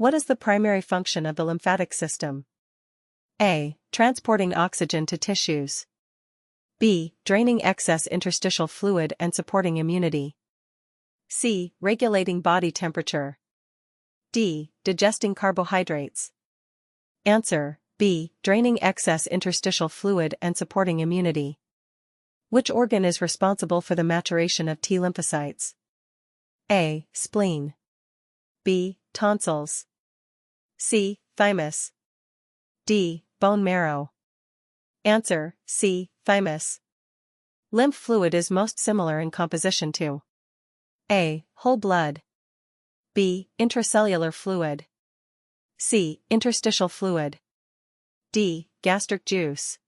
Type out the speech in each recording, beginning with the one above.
What is the primary function of the lymphatic system? A. Transporting oxygen to tissues. B. Draining excess interstitial fluid and supporting immunity. C. Regulating body temperature. D. Digesting carbohydrates. Answer: B. Draining excess interstitial fluid and supporting immunity. Which organ is responsible for the maturation of T lymphocytes? A. Spleen. B. Tonsils. C. Thymus. D. Bone marrow. Answer: C. Thymus. Lymph fluid is most similar in composition to A. Whole blood. B. Intracellular fluid. C. Interstitial fluid. D. Gastric juice.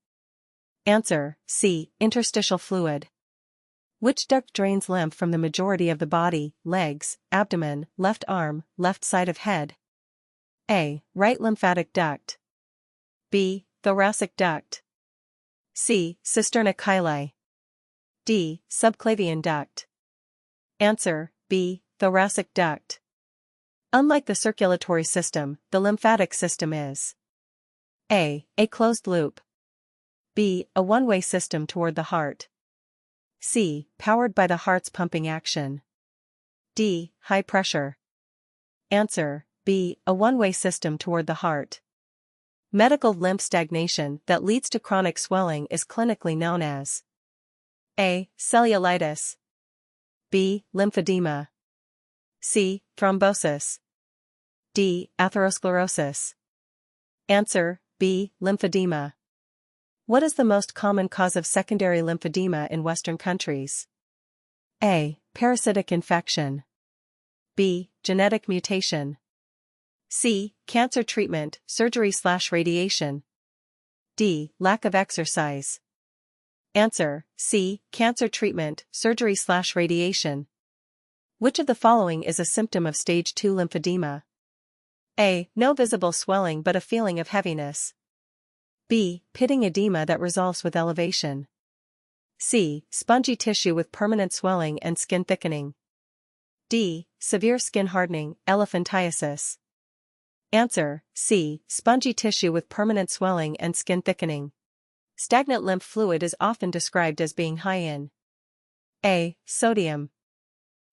Answer: C. Interstitial fluid. Which duct drains lymph from the majority of the body, legs, abdomen, left arm, left side of head? A. Right lymphatic duct. B. Thoracic duct. C. Cisterna chyli. D. Subclavian duct. Answer: B. Thoracic duct. Unlike the circulatory system, the lymphatic system is A. A closed loop. B. A one-way system toward the heart. C. Powered by the heart's pumping action. D. High pressure. Answer: B. A one-way system toward the heart. Medical lymph stagnation that leads to chronic swelling is clinically known as A. Cellulitis. B. Lymphedema. C. Thrombosis. D. Atherosclerosis. Answer: B. Lymphedema. What is the most common cause of secondary lymphedema in Western countries? A. Parasitic infection. B. Genetic mutation. C. Cancer treatment, surgery/radiation. D. Lack of exercise. Answer: C. Cancer treatment, surgery/radiation. Which of the following is a symptom of stage 2 lymphedema? A. No visible swelling but a feeling of heaviness. B. Pitting edema that resolves with elevation. C. Spongy tissue with permanent swelling and skin thickening. D. Severe skin hardening, elephantiasis. Answer: C. Spongy tissue with permanent swelling and skin thickening. Stagnant lymph fluid is often described as being high in A. Sodium.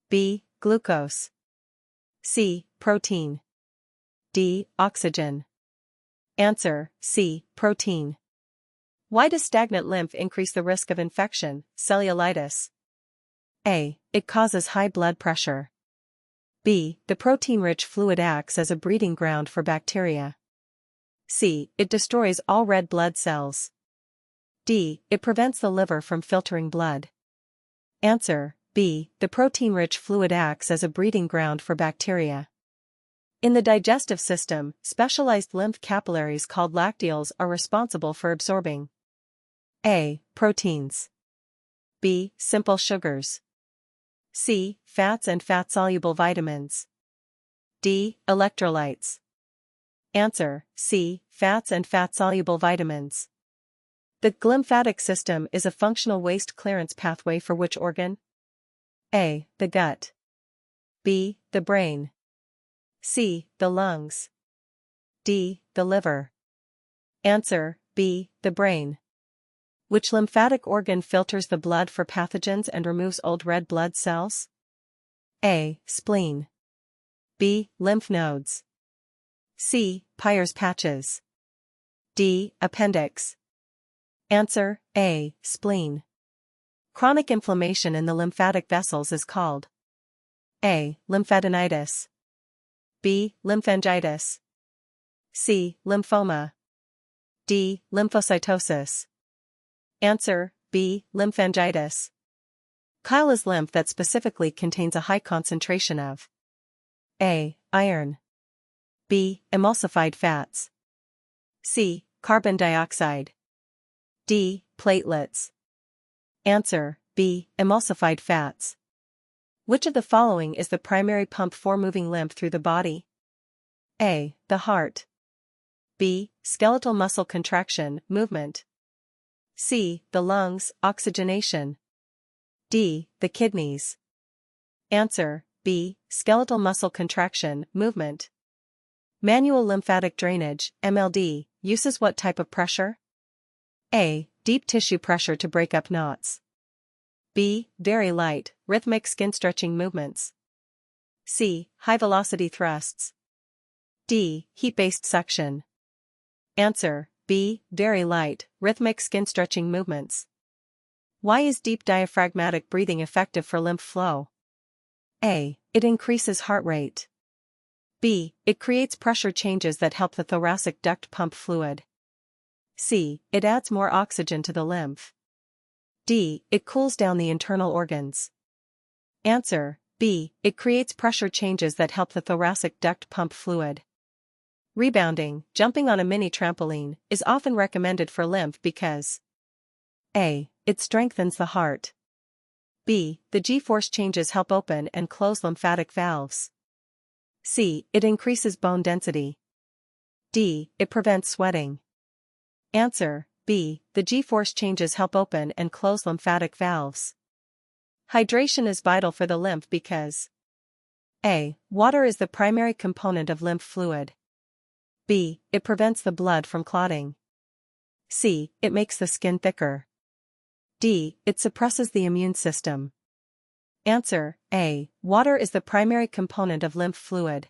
B. Glucose. C. Protein. D. Oxygen. Answer: C. Protein. Why does stagnant lymph increase the risk of infection, cellulitis? A. It causes high blood pressure. B. The protein-rich fluid acts as a breeding ground for bacteria. C. It destroys all red blood cells. D. It prevents the liver from filtering blood. Answer: B. The protein-rich fluid acts as a breeding ground for bacteria. In the digestive system, specialized lymph capillaries called lacteals are responsible for absorbing A. Proteins. B. Simple sugars. C. Fats and fat-soluble vitamins. D. Electrolytes. Answer: C. Fats and fat-soluble vitamins. The lymphatic system is a functional waste clearance pathway for which organ? A. The gut. B. The brain. C. The lungs. D. The liver. Answer: B. The brain. Which lymphatic organ filters the blood for pathogens and removes old red blood cells? A. Spleen. B. Lymph nodes. C. Peyer's patches. D. Appendix. Answer: A. Spleen. Chronic inflammation in the lymphatic vessels is called A. Lymphadenitis. B. Lymphangitis. C. Lymphoma. D. Lymphocytosis. Answer: B. Lymphangitis. Chyle is lymph that specifically contains a high concentration of A. Iron. B. Emulsified fats. C. Carbon dioxide. D. Platelets. Answer: B. Emulsified fats. Which of the following is the primary pump for moving lymph through the body? A. The heart. B. Skeletal muscle contraction, movement. C. The lungs, oxygenation. D. The kidneys. Answer: B. Skeletal muscle contraction, movement. Manual lymphatic drainage, MLD, uses what type of pressure? A. Deep tissue pressure to break up knots. B. Very light, rhythmic skin stretching movements. C. High velocity thrusts. D. Heat-based suction. Answer: B. Very light, rhythmic skin stretching movements. Why is deep diaphragmatic breathing effective for lymph flow? A. It increases heart rate. B. It creates pressure changes that help the thoracic duct pump fluid. C. It adds more oxygen to the lymph. D. It cools down the internal organs. Answer: B. It creates pressure changes that help the thoracic duct pump fluid. Rebounding, jumping on a mini trampoline, is often recommended for lymph because A. It strengthens the heart. B. The G-force changes help open and close lymphatic valves. C. It increases bone density. D. It prevents sweating. Answer: B. The G-force changes help open and close lymphatic valves. Hydration is vital for the lymph because A. Water is the primary component of lymph fluid. B. It prevents the blood from clotting. C. It makes the skin thicker. D. It suppresses the immune system. Answer: A. Water is the primary component of lymph fluid.